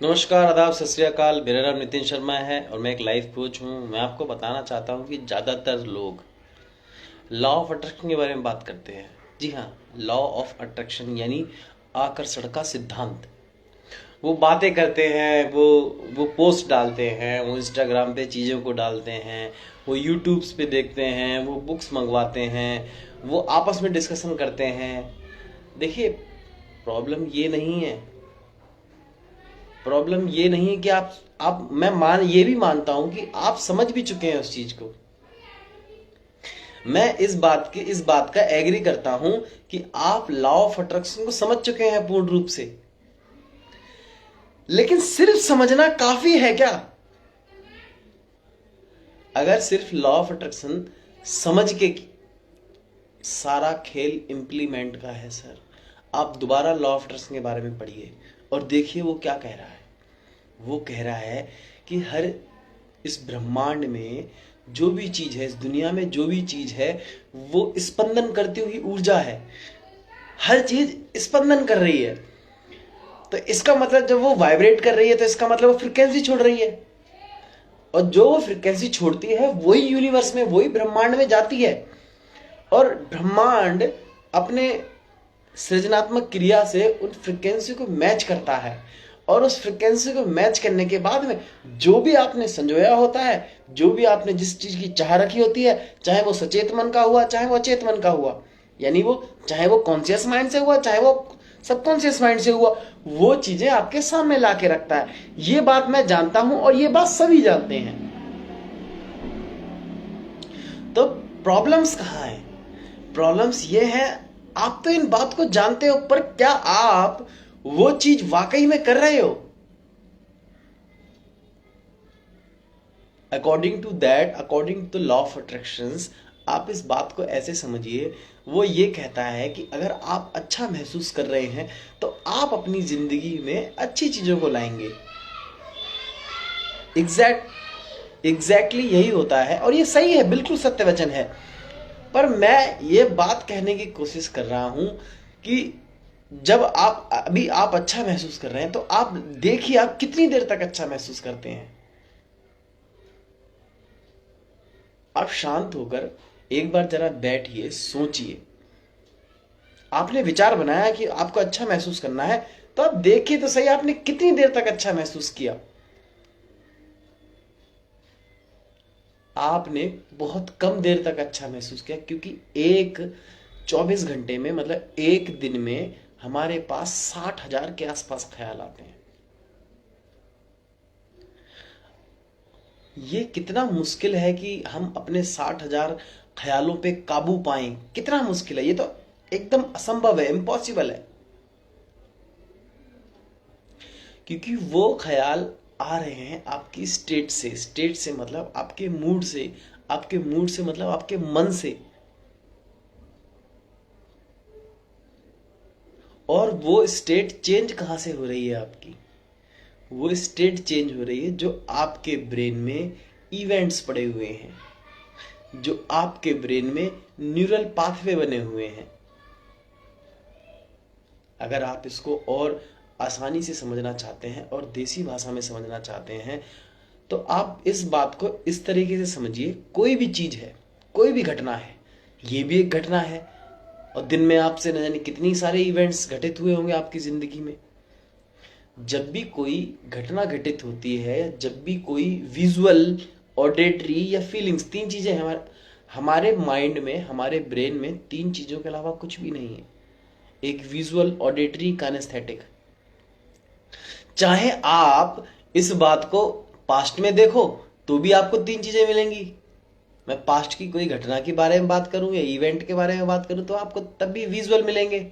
नमस्कार, आदाब, सत श्री अकाल। मेरा नाम नितिन शर्मा है और मैं एक लाइफ कोच हूँ। मैं आपको बताना चाहता हूँ कि ज़्यादातर लोग लॉ ऑफ अट्रैक्शन के बारे में बात करते हैं। जी हाँ, लॉ ऑफ अट्रैक्शन यानी आकर्षण का सिद्धांत। वो बातें करते हैं, वो पोस्ट डालते हैं, वो इंस्टाग्राम पे चीज़ों को डालते हैं, वो यूट्यूब्स पे देखते हैं, वो बुक्स मंगवाते हैं, वो आपस में डिस्कशन करते हैं। देखिए, प्रॉब्लम ये नहीं है। प्रॉब्लम ये नहीं है कि आप मैं ये भी मानता हूं कि आप समझ भी चुके हैं उस चीज को। मैं इस बात का एग्री करता हूं कि आप लॉ ऑफ अट्रैक्शन को समझ चुके हैं पूर्ण रूप से। लेकिन सिर्फ समझना काफी है क्या? अगर सिर्फ लॉ ऑफ अट्रैक्शन समझ के सारा खेल इंप्लीमेंट का है सर, आप दोबारा लॉ ऑफ अट्रैक्शन के बारे में पढ़िए और देखिए वो क्या कह रहा है। वो कह रहा है कि हर इस ब्रह्मांड में जो भी चीज है, इस दुनिया में जो भी चीज है, वो स्पंदन करती हुई ऊर्जा है। हर चीज स्पंदन कर रही है। तो इसका मतलब जब वो वाइब्रेट कर रही है तो इसका मतलब वो फ्रिक्वेंसी छोड़ रही है। और जो वो फ्रिक्वेंसी छोड़ती है वही यूनिवर्स में, वही ब्रह्मांड में जाती है। और ब्रह्मांड अपने सृजनात्मक क्रिया से उन फ्रिक्वेंसी को मैच करता है। और उस फ्रिक्वेंसी को मैच करने के बाद में जो भी आपने संजोया होता है, जो भी आपने जिस चीज की चाह रखी होती है, चाहे वो सचेत मन का हुआ, चाहे वो अचेत मन का हुआ, यानी वो चाहे वो कॉन्शियस माइंड से हुआ, चाहे वो सबकॉन्शियस माइंड से हुआ, वो चीजें आपके सामने ला के रखता है। ये बात मैं जानता हूं और ये बात सभी जानते हैं। तो प्रॉब्लम्स कहाँ है? प्रॉब्लम्स ये है, आप तो इन बात को जानते हो, पर क्या आप वो चीज वाकई में कर रहे हो? According to law of attractions, आप इस बात को ऐसे समझिए। वो ये कहता है कि अगर आप अच्छा महसूस कर रहे हैं तो आप अपनी जिंदगी में अच्छी चीजों को लाएंगे। एग्जैक्टली यही होता है और ये सही है, बिल्कुल सत्य वचन है। पर मैं ये बात कहने की कोशिश कर रहा हूं कि जब आप अच्छा महसूस कर रहे हैं तो आप देखिए आप कितनी देर तक अच्छा महसूस करते हैं। आप शांत होकर एक बार जरा बैठिए, सोचिए। आपने विचार बनाया कि आपको अच्छा महसूस करना है, तो आप देखिए तो सही आपने कितनी देर तक अच्छा महसूस किया। आपने बहुत कम देर तक अच्छा महसूस किया, क्योंकि एक 24 घंटे में, मतलब एक दिन में हमारे पास 60,000 के आसपास ख्याल आते हैं। ये कितना मुश्किल है कि हम अपने 60,000 ख्यालों पे काबू पाएं। कितना मुश्किल है, ये तो एकदम असंभव है, इम्पॉसिबल है। क्योंकि वो ख्याल आ रहे हैं आपकी स्टेट से मतलब आपके मूड से, आपके मूड से मतलब आपके मन से। और वो स्टेट चेंज कहां से हो रही है आपकी? वो स्टेट चेंज हो रही है जो आपके ब्रेन में इवेंट्स पड़े हुए हैं, जो आपके ब्रेन में न्यूरल पाथवे बने हुए हैं। अगर आप इसको और आसानी से समझना चाहते हैं और देसी भाषा में समझना चाहते हैं, तो आप इस बात को इस तरीके से समझिए। कोई भी चीज है, कोई भी घटना है, ये भी एक घटना है। और दिन में आपसे न जाने कितनी सारे इवेंट्स घटित हुए होंगे आपकी जिंदगी में। जब भी कोई घटना घटित होती है, जब भी कोई विजुअल, ऑडिटरी या फीलिंग्स, तीन चीजें हमारे माइंड में, हमारे ब्रेन में, तीन चीजों के अलावा कुछ भी नहीं है। एक विजुअल, ऑडिटरी, काइनेस्थेटिक। चाहे आप इस बात को पास्ट में देखो तो भी आपको तीन चीजें मिलेंगी। मैं पास्ट की कोई घटना के बारे में बात करूं या इवेंट के बारे में बात करूं तो आपको तब भी विजुअल मिलेंगे,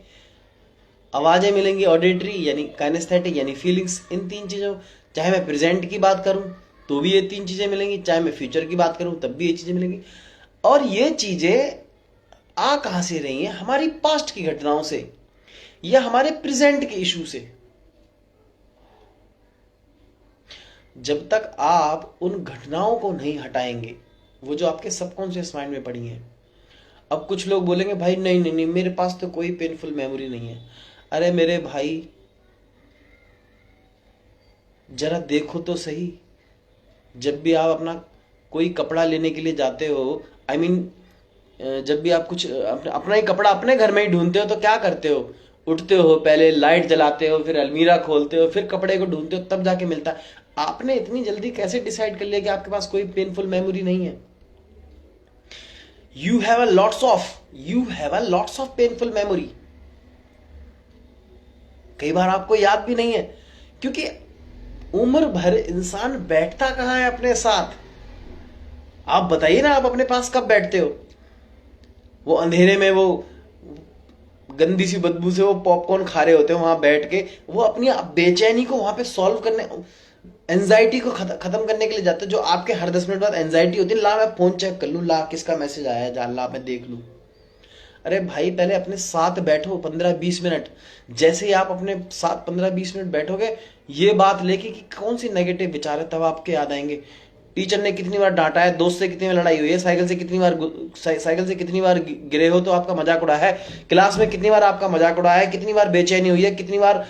आवाजें मिलेंगी, ऑडिटरी यानी काइनेस्थेटिक यानी फीलिंग्स, इन तीन चीजों। चाहे मैं प्रेजेंट की बात करूं तो भी ये तीन चीजें मिलेंगी, चाहे मैं फ्यूचर की बात करूं तब भी ये चीजें मिलेंगी। और ये चीजें आ कहां से रही हैं? हमारी पास्ट की घटनाओं से या हमारे प्रेजेंट के इशू से। जब तक आप उन घटनाओं को नहीं हटाएंगे, वो जो आपके सबकॉन्शियस माइंड में पड़ी हैं। अब कुछ लोग बोलेंगे भाई नहीं नहीं नहीं, मेरे पास तो कोई पेनफुल मेमोरी नहीं है। अरे मेरे भाई, जरा देखो तो सही, जब भी आप अपना कोई कपड़ा लेने के लिए जाते हो, आई मीन जब भी आप कुछ अपना ही कपड़ा अपने घर में ही ढूंढते हो तो क्या करते हो? उठते हो, पहले लाइट जलाते हो, फिर अलमीरा खोलते हो, फिर कपड़े को ढूंढते हो, तब जाके मिलता है। आपने इतनी जल्दी कैसे डिसाइड कर लिया कि आपके पास कोई पेनफुल मेमोरी नहीं है? You have a lots of painful memory. कई बार आपको याद भी नहीं है, क्योंकि उम्र भर इंसान बैठता कहां है अपने साथ? आप बताइए ना, आप अपने पास कब बैठते हो? वो अंधेरे में वो गंदी सी बदबू से वो पॉपकॉर्न खा रहे होते हैं वहां बैठ के, वो अपनी बेचैनी को वहां पे सॉल्व करने, एंजाइटी को खत्म करने के लिए जाते हैं। जो आपके हर 10 मिनट बाद एंजाइटी होती है, ला मैं फोन चेक कर लूं, ला किसका मैसेज आया है, जा ला मैं देख लूं। अरे भाई, पहले अपने साथ बैठो 15-20 मिनट। जैसे ही आप अपने साथ 15-20 मिनट बैठोगे, ये बात लेके कि कौन सी नेगेटिव विचार है, तब आपके याद आएंगे। टीचर ने कितनी बार डांटा है, दोस्त से कितनी बार लड़ाई हुई है, साइकिल से कितनी बार गिरे हो तो आपका मजाक उड़ा है, क्लास में कितनी बार आपका मजाक उड़ाया है, कितनी बार बेचैनी हुई है, कितनी बार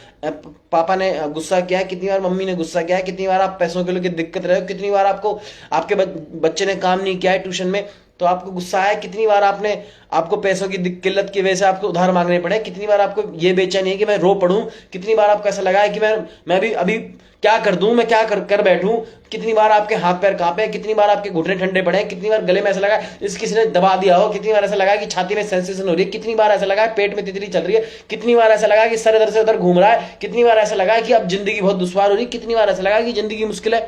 पापा ने गुस्सा किया है, कितनी बार मम्मी ने गुस्सा किया है, कितनी बार आप पैसों के लेके दिक्कत रहे हो, कितनी बार आपको आपके बच्चे ने काम नहीं किया है ट्यूशन में तो आपको गुस्सा आया, कितनी बार आपको पैसों की किल्लत की वजह से आपको उधार मांगने पड़े, कितनी बार आपको ये बेचैनी है कि मैं रो पड़ूं, कितनी बार आपको ऐसा लगा है कि मैं भी अभी क्या कर दूं, मैं क्या कर बैठूं, कितनी बार आपके हाथ पैर कांपे, कितनी बार आपके घुटने ठंडे पड़े, कितनी बार गले में ऐसा लगा इस किसी ने दबा दिया हो, कितनी बार ऐसा लगा कि छाती में सेंसेशन हो रही है, कितनी बार ऐसा लगा पेट में तितली चल रही है, कितनी बार ऐसा लगा कि सर इधर से उधर घूम रहा है, कितनी बार ऐसा लगा कि अब जिंदगी बहुत दुश्वार हो रही है, कितनी बार ऐसा लगा कि जिंदगी मुश्किल है।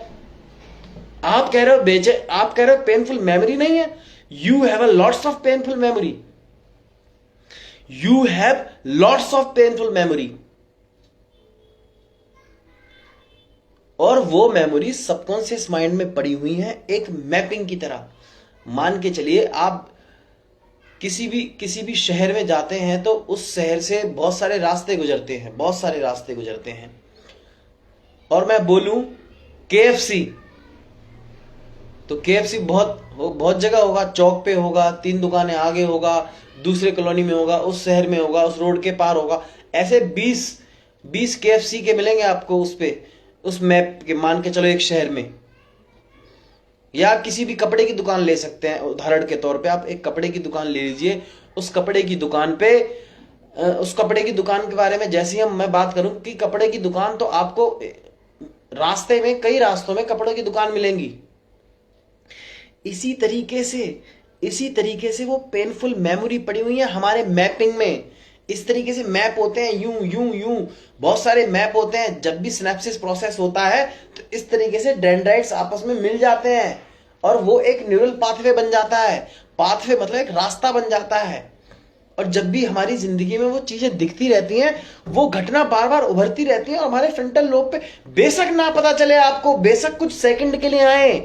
आप कह रहे हो पेनफुल मेमोरी नहीं है। You have a lots of painful memory. You have lots of painful memory. और वो मेमोरी सबकॉन्शियस माइंड में पड़ी हुई है एक मैपिंग की तरह। मान के चलिए, आप किसी भी शहर में जाते हैं तो उस शहर से बहुत सारे रास्ते गुजरते हैं। और मैं बोलूं KFC, तो KFC बहुत जगह होगा, चौक पे होगा, 3 दुकानें आगे होगा, दूसरे कॉलोनी में होगा, उस शहर में होगा, उस रोड के पार होगा। ऐसे 20 KFC के मिलेंगे आपको उस मैप के, मान के चलो एक शहर में। या किसी भी कपड़े की दुकान ले सकते हैं, उदाहरण के तौर पे आप एक कपड़े की दुकान ले लीजिए। उस कपड़े की दुकान के बारे में जैसे ही मैं बात करूं कि कपड़े की दुकान, तो आपको रास्ते में कई रास्तों में कपड़ों की दुकान मिलेंगी। इसी तरीके से वो पेनफुल मेमोरी पड़ी हुई है हमारे मैपिंग में। इस तरीके से मैप होते हैं, यूं यूं यूं बहुत सारे मैप होते हैं। जब भी सिनेप्सिस प्रोसेस होता है तो इस तरीके से डेंड्राइट्स आपस में मिल जाते हैं और वो एक न्यूरल पाथवे बन जाता है। पाथवे मतलब एक रास्ता बन जाता है। और जब भी हमारी जिंदगी में वो चीजें दिखती रहती हैं, वो घटना बार बार उभरती रहती है और हमारे फ्रंटल लोब पे बेशक ना पता चले आपको, बेशक कुछ सेकंड के लिए आए,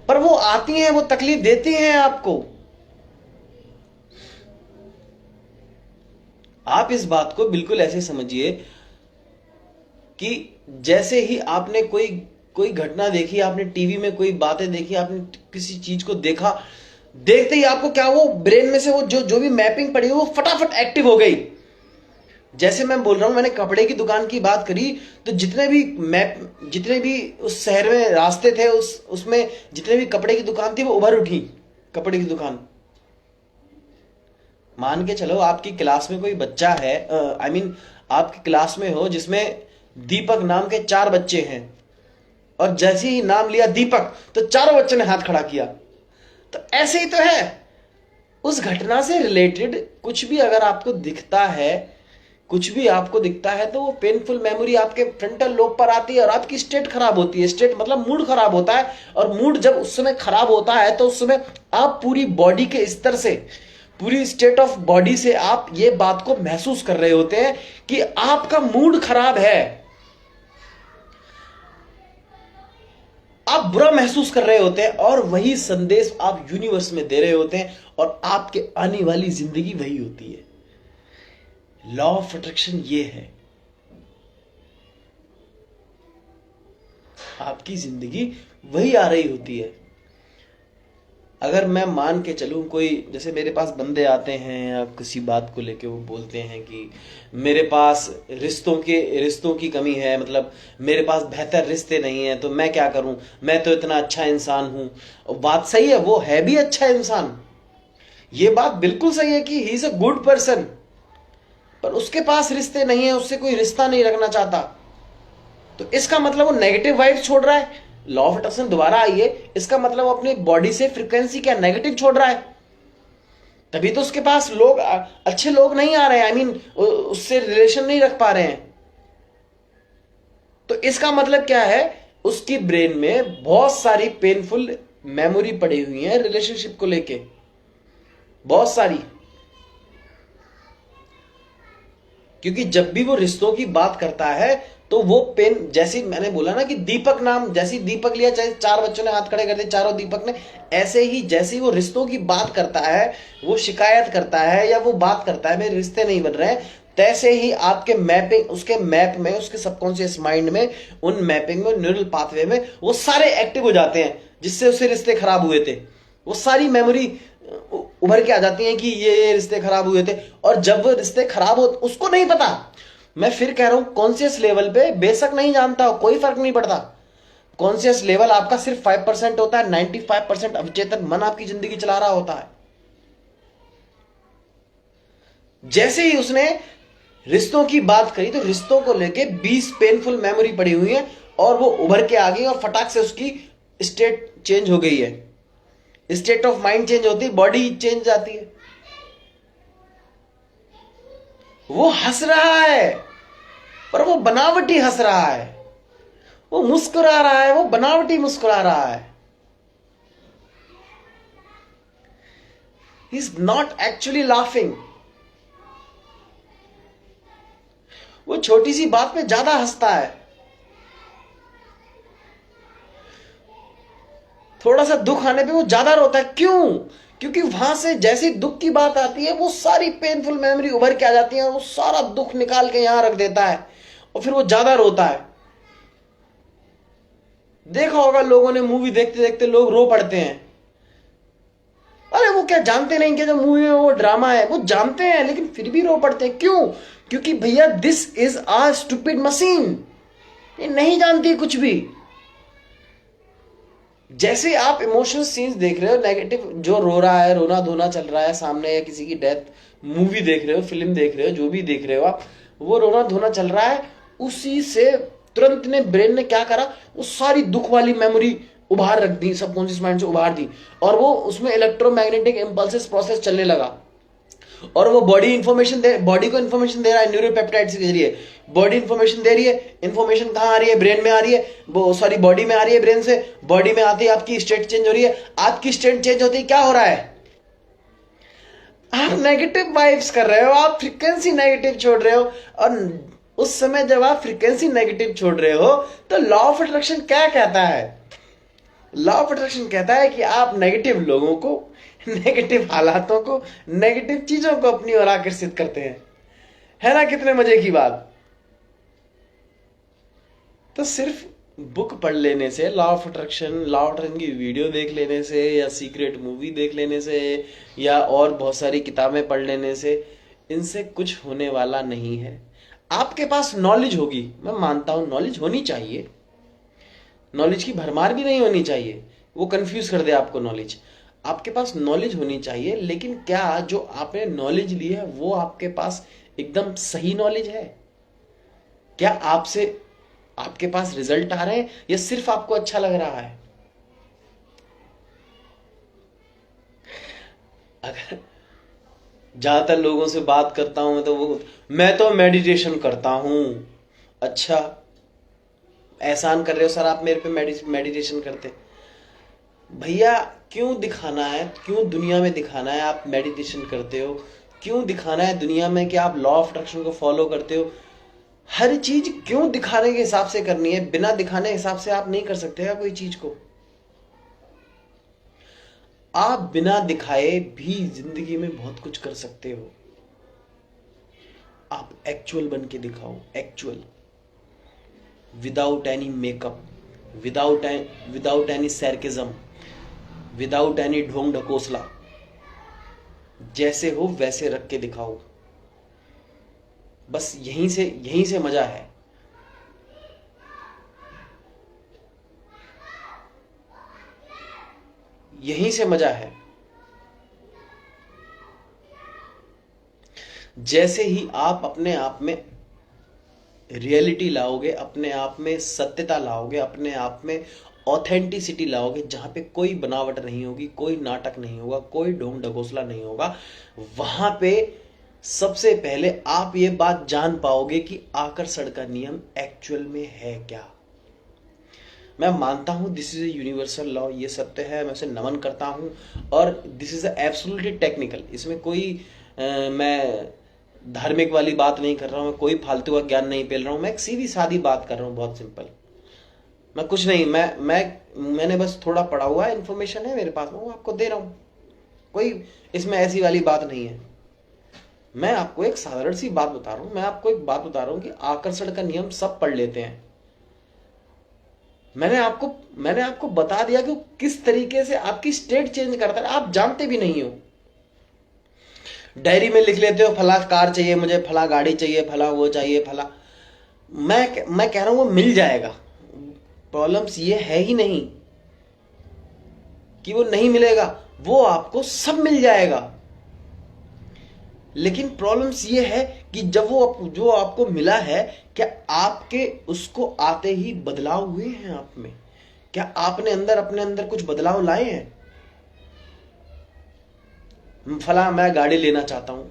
पर वो आती हैं, वो तकलीफ देती हैं आपको। आप इस बात को बिल्कुल ऐसे समझिए कि जैसे ही आपने कोई घटना देखी, आपने टीवी में कोई बातें देखी, आपने किसी चीज को देखा, देखते ही आपको क्या वो ब्रेन में से वो जो भी मैपिंग पड़ी वो फटाफट एक्टिव हो गई। जैसे मैं बोल रहा हूं, मैंने कपड़े की दुकान की बात करी, तो जितने भी उस शहर में रास्ते थे, उसमें जितने भी कपड़े की दुकान थी वो उभर उठी। कपड़े की दुकान, मान के चलो आपकी क्लास में कोई बच्चा है, आपकी क्लास में हो जिसमें दीपक नाम के 4 बच्चे हैं, और जैसे ही नाम लिया दीपक तो चारों बच्चों ने हाथ खड़ा किया। तो ऐसे ही तो है, उस घटना से रिलेटेड कुछ भी अगर आपको दिखता है तो वो पेनफुल मेमोरी आपके फ्रंटल लोब पर आती है और आपकी स्टेट खराब होती है। स्टेट मतलब मूड खराब होता है, और मूड जब उस समय खराब होता है तो उस समय आप पूरी बॉडी के स्तर से, पूरी स्टेट ऑफ बॉडी से आप ये बात को महसूस कर रहे होते हैं कि आपका मूड खराब है, आप बुरा महसूस कर रहे होते हैं, और वही संदेश आप यूनिवर्स में दे रहे होते हैं, और आपके आने वाली जिंदगी वही होती है। लॉ ऑफ अट्रैक्शन ये है, आपकी जिंदगी वही आ रही होती है। अगर मैं मान के चलूं, कोई जैसे मेरे पास बंदे आते हैं या किसी बात को लेके वो बोलते हैं कि मेरे पास रिश्तों की कमी है, मतलब मेरे पास बेहतर रिश्ते नहीं है, तो मैं क्या करूं, मैं तो इतना अच्छा इंसान हूं। और बात सही है, वो है भी अच्छा इंसान, ये बात बिल्कुल सही है कि he is a good person, पर उसके पास रिश्ते नहीं है, उससे कोई रिश्ता नहीं रखना चाहता, तो इसका मतलब वो नेगेटिव वाइब्स छोड़ रहा है। लॉ ऑफ अट्रैक्शन दोबारा आई है, इसका मतलब वो अपनी बॉडी से फ्रीक्वेंसी क्या नेगेटिव छोड़ रहा है, तभी तो उसके पास लोग अच्छे लोग नहीं आ रहे हैं, आई मीन उससे रिलेशन नहीं रख पा रहे हैं। तो इसका मतलब क्या है, उसकी ब्रेन में बहुत सारी पेनफुल मेमोरी पड़ी हुई है रिलेशनशिप को लेके, बहुत सारी। क्योंकि जब भी वो रिश्तों की बात करता है तो वो पेन, जैसे मैंने बोला ना कि दीपक नाम, जैसे दीपक लिया, चाहे 4 बच्चों ने हाथ खड़े कर दिए, चारों दीपक ने, ऐसे ही जैसे ही वो रिश्तों की बात करता है, वो शिकायत करता है या वो बात करता है मेरे रिश्ते नहीं बन रहे हैं, तैसे ही आपके मैपिंग, उसके मैप में, उसके सबकॉन्शियस माइंड में, उन मैपिंग में, न्यूरल पाथवे में वो सारे एक्टिव हो जाते हैं जिससे उससे रिश्ते खराब हुए थे। वो सारी मेमोरी उभर के आ जाती हैं कि ये रिश्ते खराब हुए थे। और जब वो रिश्ते खराब हो, उसको नहीं पता, मैं फिर कह रहा हूं, कॉन्शियस लेवल पे बेशक नहीं जानता हो, कोई फर्क नहीं पड़ता। कॉन्शियस लेवल आपका सिर्फ 5% होता है, 95% अवचेतन मन आपकी जिंदगी चला रहा होता है। जैसे ही उसने रिश्तों की बात करी तो रिश्तों को लेके 20 पेनफुल मेमोरी पड़ी हुई है और वो उभर के आ गई और फटाक से उसकी स्टेट चेंज हो गई है, स्टेट ऑफ माइंड चेंज होती है, बॉडी चेंज जाती है। वो हंस रहा है पर वो बनावटी हंस रहा है, वो मुस्कुरा रहा है, वो बनावटी मुस्कुरा रहा है। He is not actually laughing. वो छोटी सी बात पे ज्यादा हंसता है, थोड़ा सा दुख आने पे वो ज्यादा रोता है। क्यों? क्योंकि वहां से जैसी दुख की बात आती है वो सारी पेनफुल मेमोरी उभर के आ जाती है और वो सारा दुख निकाल के यहां रख देता है और फिर वो ज्यादा रोता है। देखा होगा लोगों ने, मूवी देखते देखते लोग रो पड़ते हैं। अरे वो क्या जानते नहीं कि जो मूवी में वो ड्रामा है, वो जानते हैं लेकिन फिर भी रो पड़ते हैं। क्यों? क्योंकि भैया this is a stupid machine, ये नहीं जानती कुछ भी। जैसे आप इमोशनल सीन्स देख रहे हो, नेगेटिव जो रो रहा है, रोना धोना चल रहा है सामने, या किसी की डेथ, मूवी देख रहे हो, फिल्म देख रहे हो, जो भी देख रहे हो आप, वो रोना धोना चल रहा है, उसी से तुरंत ने ब्रेन ने क्या करा, वो सारी दुख वाली मेमोरी उबार रख दी, सबकॉन्शियस माइंड से उबार दी, और वो उसमें इलेक्ट्रोमैग्नेटिक इंपल्सेस प्रोसेस चलने लगा और वो बॉडी इंफॉर्मेशन दे, बॉडी को इंफॉर्मेशन दे रहा है न्यूरोपेप्टाइड्स के जरिए। बॉडी इंफॉर्मेशन दे रही है, इंफॉर्मेशन कहां आ रही है? ब्रेन में आ रही है, वो सॉरी बॉडी में आ रही है, ब्रेन से बॉडी में आती है, आपकी स्टेट चेंज हो रही है। आपकी स्टेट चेंज होती है, क्या हो रहा है? आप नेगेटिव वाइब्स कर रहे हो, आप फ्रीक्वेंसी नेगेटिव छोड़ रहे हो। और उस समय जब आप फ्रीक्वेंसी नेगेटिव छोड़ रहे हो तो लॉ ऑफ अट्रैक्शन क्या कहता है? लॉ ऑफ अट्रैक्शन कहता है कि आप नेगेटिव लोगों को, नेगेटिव हालातों को, नेगेटिव चीजों को अपनी ओर आकर्षित करते हैं। है ना कितने मजे की बात? तो सिर्फ बुक पढ़ लेने से, लॉ ऑफ अट्रैक्शन की वीडियो देख लेने से, या सीक्रेट मूवी देख लेने से, या और बहुत सारी किताबें पढ़ लेने से इनसे कुछ होने वाला नहीं है। आपके पास नॉलेज होगी, मैं मानता हूं नॉलेज होनी चाहिए, नॉलेज की भरमार भी नहीं होनी चाहिए, वो कंफ्यूज कर दे आपको नॉलेज। आपके पास नॉलेज होनी चाहिए, लेकिन क्या जो आपने नॉलेज ली है वो आपके पास एकदम सही नॉलेज है? क्या आपसे आपके पास रिजल्ट आ रहे हैं या सिर्फ आपको अच्छा लग रहा है? अगर ज्यादातर लोगों से बात करता हूं तो वो, मैं तो मेडिटेशन करता हूं। अच्छा, एहसान कर रहे हो सर आप मेरे पे मेडिटेशन करते। भैया क्यों दिखाना है, क्यों दुनिया में दिखाना है आप मेडिटेशन करते हो? क्यों दिखाना है दुनिया में कि आप लॉ ऑफ अट्रैक्शन को फॉलो करते हो? हर चीज क्यों दिखाने के हिसाब से करनी है? बिना दिखाने के हिसाब से आप नहीं कर सकते क्या कोई चीज को? आप बिना दिखाए भी जिंदगी में बहुत कुछ कर सकते हो। आप एक्चुअल बन के दिखाओ, actual, without any makeup, without any sarcasm, without any ढोंग ढकोसला, जैसे हो वैसे रख के दिखाओ। बस यहीं से मजा है। यहीं से मजा है। जैसे ही आप अपने आप में रियलिटी लाओगे, अपने आप में सत्यता लाओगे, अपने आप में ऑथेंटिसिटी लाओगे, जहां पे कोई बनावट नहीं होगी, कोई नाटक नहीं होगा, कोई ढोंग ढकोसला नहीं होगा, वहां पे सबसे पहले आप ये बात जान पाओगे कि आकर्षण का नियम एक्चुअल में है क्या। मैं मानता हूं this is a universal law, ये सत्य है, मैं उसे नमन करता हूं, और दिस इज एब्सोल्युटली टेक्निकल। इसमें कोई मैं धार्मिक वाली बात नहीं कर रहा हूं, मैं कोई फालतू का ज्ञान नहीं पेल रहा हूं, मैं एक सीधी सादी बात कर रहा हूं, बहुत सिंपल। मैं कुछ नहीं, मैंने बस थोड़ा पढ़ा हुआ है, इन्फॉर्मेशन है मेरे पास में, वो आपको दे रहा हूं। कोई इसमें ऐसी वाली बात नहीं है। मैं आपको एक साधारण सी बात बता रहा हूं, मैं आपको एक बात बता रहा हूं कि आकर्षण का नियम सब पढ़ लेते हैं। मैंने आपको बता दिया कि किस तरीके से आपकी स्टेट चेंज करता है, आप जानते भी नहीं हो। डायरी में लिख लेते हो फला कार चाहिए मुझे, फला गाड़ी चाहिए, फला वो चाहिए, फला। मैं कह रहा हूं वो मिल जाएगा। प्रॉब्लम्स ये है ही नहीं कि वो नहीं मिलेगा, वो आपको सब मिल जाएगा। लेकिन प्रॉब्लम्स ये है कि जब वो जो आपको मिला है, क्या आपके उसको आते ही बदलाव हुए हैं आप में? क्या आपने अपने अंदर कुछ बदलाव लाए हैं? फला मैं गाड़ी लेना चाहता हूं।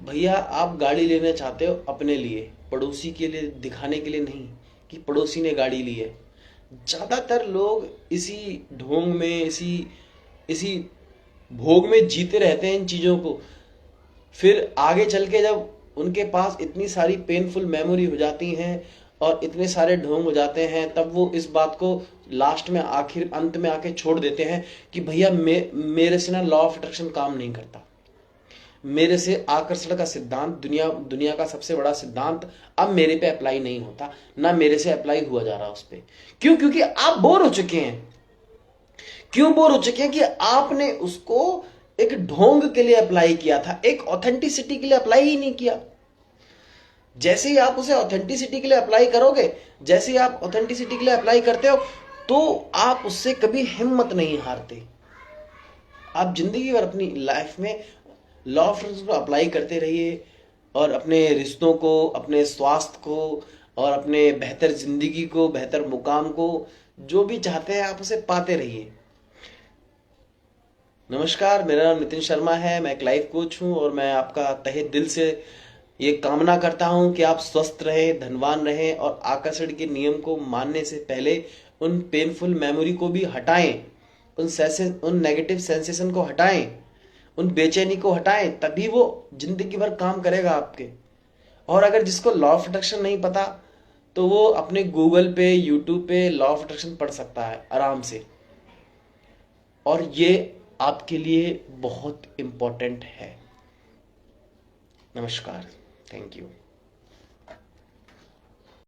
भैया आप गाड़ी लेना चाहते हो अपने लिए, पड़ोसी के लिए दिखाने के लिए नहीं कि पड़ोसी ने गाड़ी ली है। ज्यादातर लोग इसी ढोंग में, इसी भोग में जीते रहते हैं इन चीजों को। फिर आगे चल के जब उनके पास इतनी सारी पेनफुल मेमोरी हो जाती हैं और इतने सारे ढोंग हो जाते हैं, तब वो इस बात को लास्ट में, आखिर अंत में आके छोड़ देते हैं कि भैया मेरे से ना लॉ ऑफ अट्रैक्शन काम नहीं करता, मेरे से आकर्षण का सिद्धांत, दुनिया का सबसे बड़ा सिद्धांत अब मेरे पे अप्लाई नहीं होता, ना मेरे से अप्लाई हुआ जा रहा उस पे। क्यों? क्योंकि आप बोर हो चुके हैं। क्यों बोर हो चुके हैं? कि आपने उसको एक ढोंग के लिए अप्लाई किया था, एक ऑथेंटिसिटी के लिए अप्लाई ही नहीं किया। जैसे ही आप उसे ऑथेंटिसिटी के लिए अप्लाई करोगे, जैसे ही आप ऑथेंटिसिटी के लिए अप्लाई करते हो, तो आप उससे कभी हिम्मत नहीं हारते। आप जिंदगी भर अपनी लाइफ में लॉ ऑफ अट्रैक्शन को अप्लाई करते रहिए और अपने रिश्तों को, अपने स्वास्थ्य को और अपने बेहतर जिंदगी को, बेहतर मुकाम को, जो भी चाहते हैं आप उसे पाते रहिए। नमस्कार, मेरा नाम नितिन शर्मा है, मैं एक लाइफ कोच हूं और मैं आपका तहे दिल से ये कामना करता हूं कि आप स्वस्थ रहें, धनवान रहें और आकर्षण के नियम को मानने से पहले उन पेनफुल मेमोरी को भी हटाएं, उन नेगेटिव सेंसेशन को हटाएं, उन बेचैनी को हटाएं, तभी वो जिंदगी भर काम करेगा आपके। और अगर जिसको लॉ ऑफ अट्रैक्शन नहीं पता, तो वो अपने गूगल पे, यूट्यूब पे लॉ ऑफ अट्रैक्शन पढ़ सकता है आराम से, और ये आपके लिए बहुत इंपॉर्टेंट है। नमस्कार, थैंक यू।